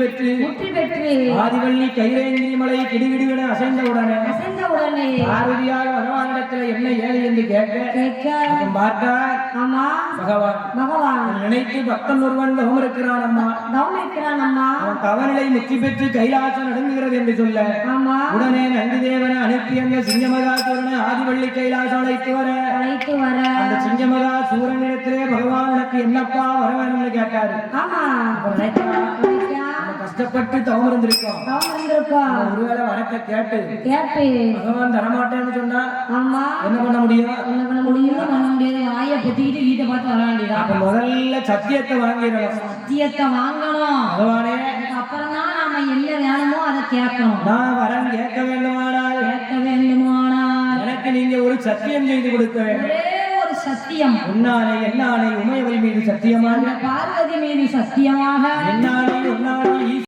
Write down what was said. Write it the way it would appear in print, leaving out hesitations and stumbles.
பெற்று ஆதிவள்ளி கைரேந்திரி மலை கிடுகிடுவென அசைந்தவுடனே பார்வதியாக பகவானிடத்தில் என்ன ஏழை என்று கேட்க பார்த்தார். பகவான் நினைத்து பக்தன் ஒருவன் தவம் இருக்கிறான் அம்மா. அவன் தவநிலை முக்தி பெற்று கைலாசம் நடுங்குகிறது என்று சொல்ல உடனே நந்தி தேவனை அனுப்பி அந்த சிங்கமகாசூரனை ஆதிவள்ளி கைலாசம் அழைத்து வர அந்த சிங்கமகா சூரனிடத்திலே பகவான் எனக்கு என்னப்பா வர வேணும்னு கேட்டாரு. கஷ்டப்பட்டு தவம் இருந்திருக்கோம். ஒருவேளை வரக்க கேட்டு பகவான் தரமாட்டேன்னு சொன்னா என்ன பண்ண முடியும்? ஆய பொத்திக்கிட்டு வீட்டை பார்த்து வர வேண்டியதான். முதல்ல சத்தியத்தை வாங்கணும். பகவானே அப்புறம் தான் நாம என்ன வேணுமோ அதை கேட்கணும். நான் வரம் கேட்க வேண்டுமானால் எனக்கு நீங்க ஒரு சத்தியம் செய்து கொடுக்க வேண்டும். சத்தியம் உன்னானை என்னானை உமையவள் மீது சத்தியமாக பார்வதி மீது சத்தியமாக என்னானை உன்னானை